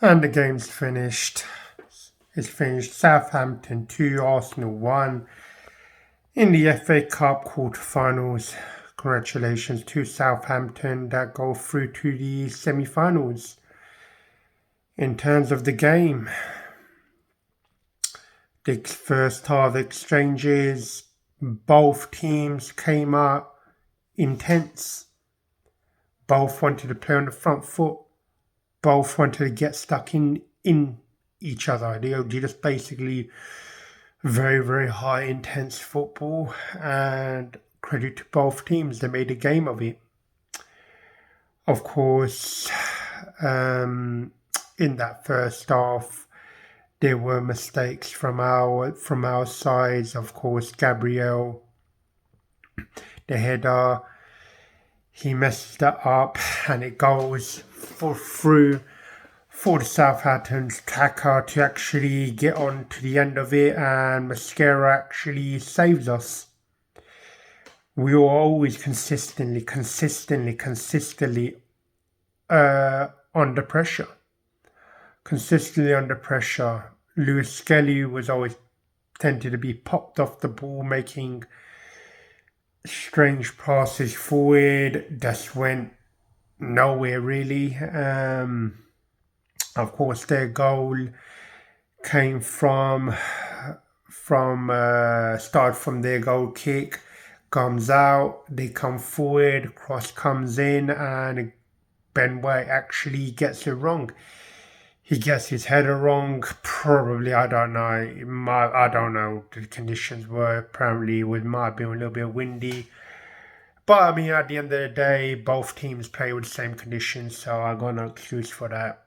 And the game's finished. It's finished. Southampton 2, Arsenal 1 in the FA Cup quarter-finals. Congratulations to Southampton that go through to the semi-finals. In terms of the game, the first half exchanges, both teams came out intense. Both wanted to play on the front foot. Both wanted to get stuck in each other. They just basically very, very high intense football, and credit to both teams. They made a game of it. Of course, in that first half, there were mistakes from our sides. Of course, Gabriel, the header, he messed that up, and it goes through for the Southampton attacker to actually get on to the end of it, and Mascara actually saves us. We were always consistently under pressure. Consistently under pressure. Lewis Skelly was always tended to be popped off the ball, making strange passes forward. Just went nowhere really. Of course, their goal came from their goal kick, comes out, they come forward, cross comes in, and Ben White actually gets it wrong. He gets his header wrong, probably, I don't know. I don't know. The conditions were apparently might have been a little bit windy. But I mean, at the end of the day, both teams play with the same conditions, so I got no excuse for that.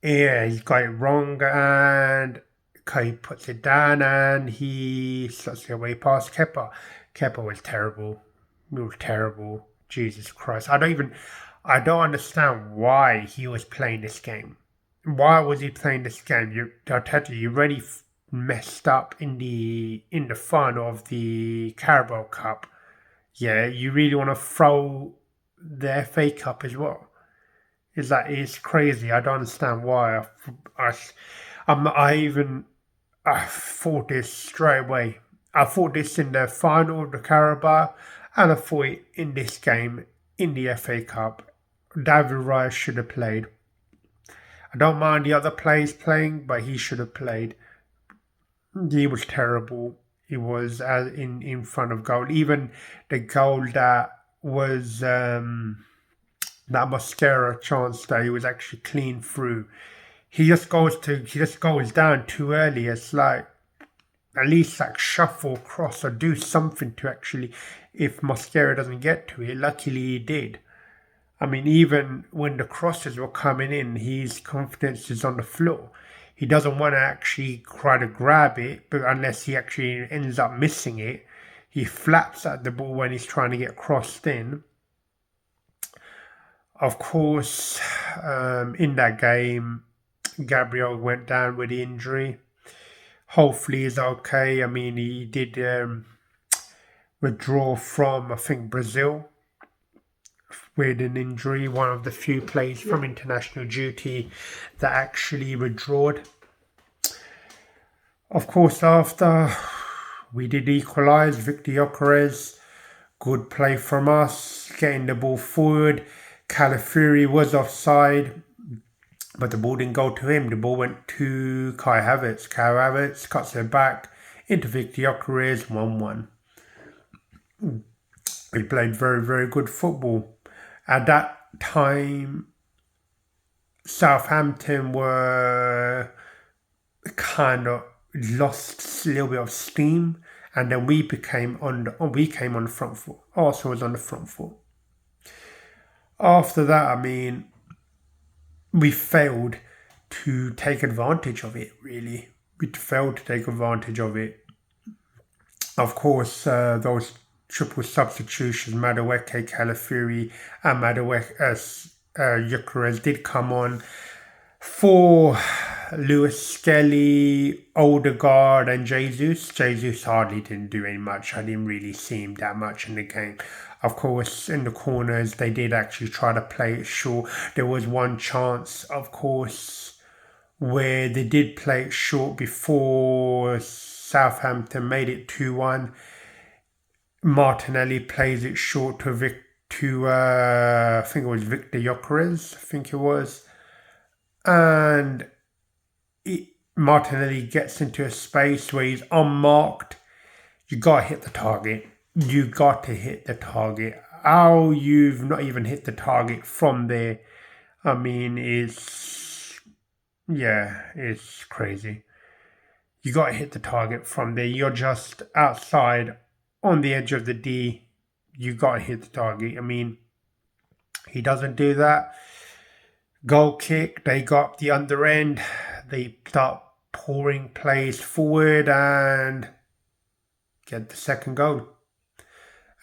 Yeah, he got it wrong, and Kai puts it down, and he slots it away past Kepa. Kepa was terrible. It was terrible. Jesus Christ. I don't understand why he was playing this game. Why was he playing this game? Arteta, you already messed up in the final of the Carabao Cup. Yeah, you really want to throw the FA Cup as well. It's crazy. I don't understand why. I thought this straight away. I thought this in the final of the Carabao, and I thought it in this game in the FA Cup. David Raya should have played. I don't mind the other players playing, but he should have played. He was terrible. He was in front of goal. Even the goal that was that Mascara chance that he was actually clean through. He just goes down too early. It's like, at least like shuffle across or do something to actually, if Mascara doesn't get to it. Luckily he did. I mean, even when the crosses were coming in, his confidence is on the floor. He doesn't want to actually try to grab it, but unless he actually ends up missing it, he flaps at the ball when he's trying to get crossed in. Of course, in that game, Gabriel went down with injury. Hopefully he's okay. I mean, he did withdraw from, I think, Brazil with an injury. One of the few players from international duty that actually withdrew. Of course, after we did equalise, Victor Gyökeres, good play from us, getting the ball forward. Calafiori was offside, but the ball didn't go to him. The ball went to Kai Havertz. Kai Havertz cuts it back into Victor Gyökeres, 1-1. He played very, very good football. At that time, Southampton were kind of lost a little bit of steam, and then we came on the front foot. Arsenal was on the front foot. After that, I mean, we failed to take advantage of it, really. We failed to take advantage of it. Of course, those triple substitutions, Madueke, Calafiori, and Gyökeres did come on for Lewis Skelly, Odegaard, and Jesus. Jesus hardly didn't do any much. I didn't really see him that much in the game. Of course, in the corners, they did actually try to play it short. There was one chance, of course, where they did play it short before Southampton made it 2-1. Martinelli plays it short to I think it was Victor Gyökeres, I think it was. And Martinelli gets into a space where he's unmarked. You got to hit the target. You got to hit the target. How you've not even hit the target from there, I mean, it's crazy. You got to hit the target from there. You're just outside on the edge of the D. You got to hit the target. I mean, he doesn't do that. Goal kick, they got up the under end. They start pouring plays forward and get the second goal.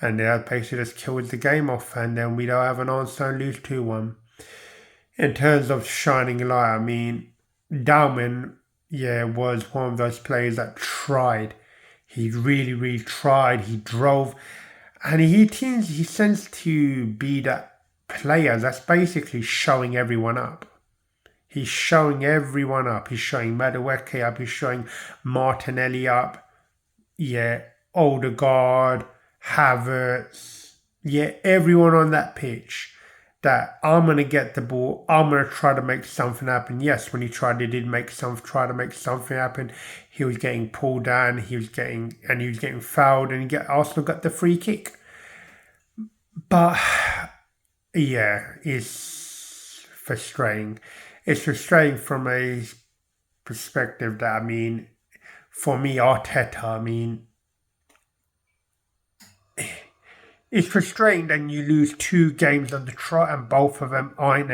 And that basically just kills the game off. And then we don't have an answer and lose 2-1. In terms of shining light, I mean, Dalman, was one of those players that tried. He really, really tried. He drove. And he tends to be that player that's basically showing everyone up. He's showing everyone up. He's showing Madueke up. He's showing Martinelli up. Odegaard, Havertz. Everyone on that pitch that I'm going to get the ball. I'm going to try to make something happen. Yes, when he tried, he did try to make something happen. He was getting pulled down. He was getting fouled, and Arsenal got the free kick. But it's frustrating. It's frustrating from a perspective that, I mean, for me, Arteta, I mean, it's frustrating that you lose 2 games on the trot, and both of them are in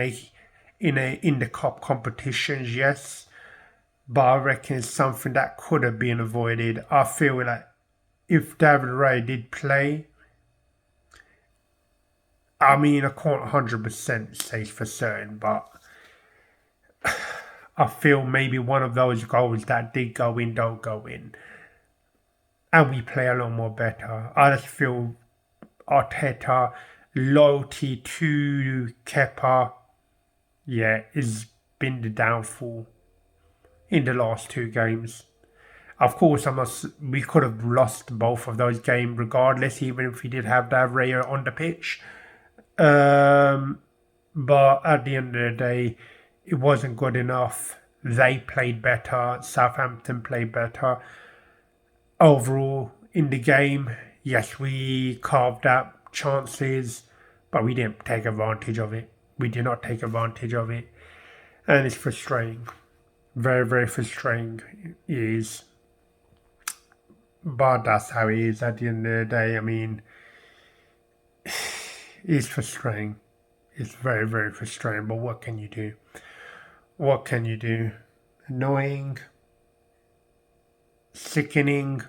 the cup competitions, yes. But I reckon it's something that could have been avoided. I feel like if David Ray did play, I mean, I can't 100% say for certain, but I feel maybe one of those goals that did go in don't go in. And we play a lot more better. I just feel Arteta, loyalty to Kepa, has been the downfall in the last 2 games. Of course, we could have lost both of those games regardless, even if we did have Artera on the pitch. But at the end of the day, it wasn't good enough. They played better. Southampton played better. Overall, in the game, yes, we carved out chances, but we didn't take advantage of it. We did not take advantage of it. And it's frustrating. Very, very frustrating it is. But that's how it is at the end of the day. I mean, it's frustrating. It's very, very frustrating. But what can you do? What can you do? Annoying. Sickening.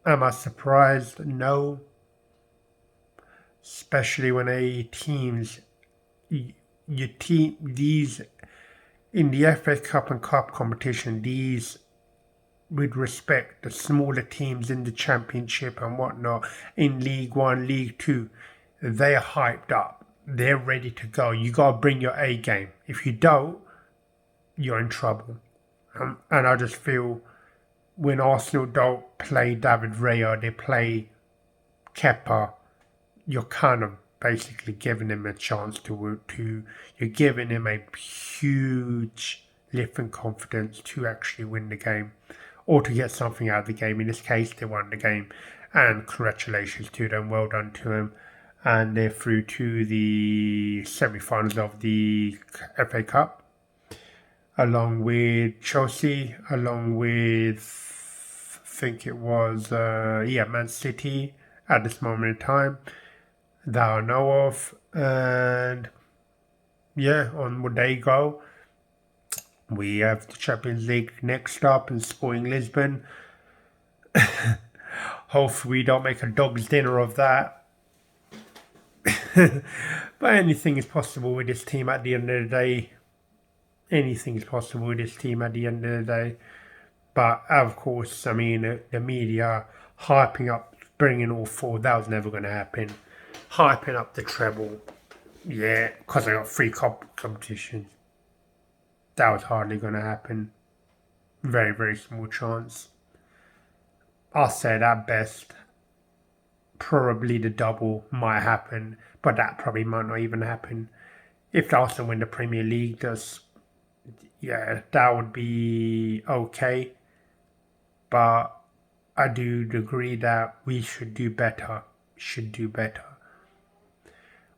Am I surprised? No. Especially when these in the FA Cup and Cup competition, these, with respect, the smaller teams in the Championship and whatnot, in League 1, League 2, they're hyped up. They're ready to go. You got to bring your A game. If you don't, you're in trouble. And I just feel when Arsenal don't play David Raya, they play Kepa, you're kind of basically giving him a chance you're giving him a huge lift in confidence to actually win the game or to get something out of the game. In this case, they won the game, and congratulations to them. Well done to them. And they're through to the semi-finals of the FA Cup, along with Chelsea, along with, I think it was, Man City at this moment in time that I know of. And on what they go, we have the Champions League next up in Sporting Lisbon. Hopefully we don't make a dog's dinner of that. But anything is possible with this team at the end of the day. Anything is possible with this team at the end of the day. But of course, I mean, the media hyping up bringing all four, that was never going to happen. Hyping up the treble, yeah, because I got 3 competitions. That was hardly going to happen. Very, very small chance. I'll say at best, probably the double might happen, but that probably might not even happen. If Arsenal win the Premier League, yeah, that would be okay. But I do agree that we should do better. Should do better.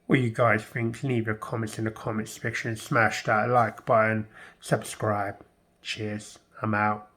What do you guys think? Leave your comments in the comments section. Smash that like button. Subscribe. Cheers. I'm out.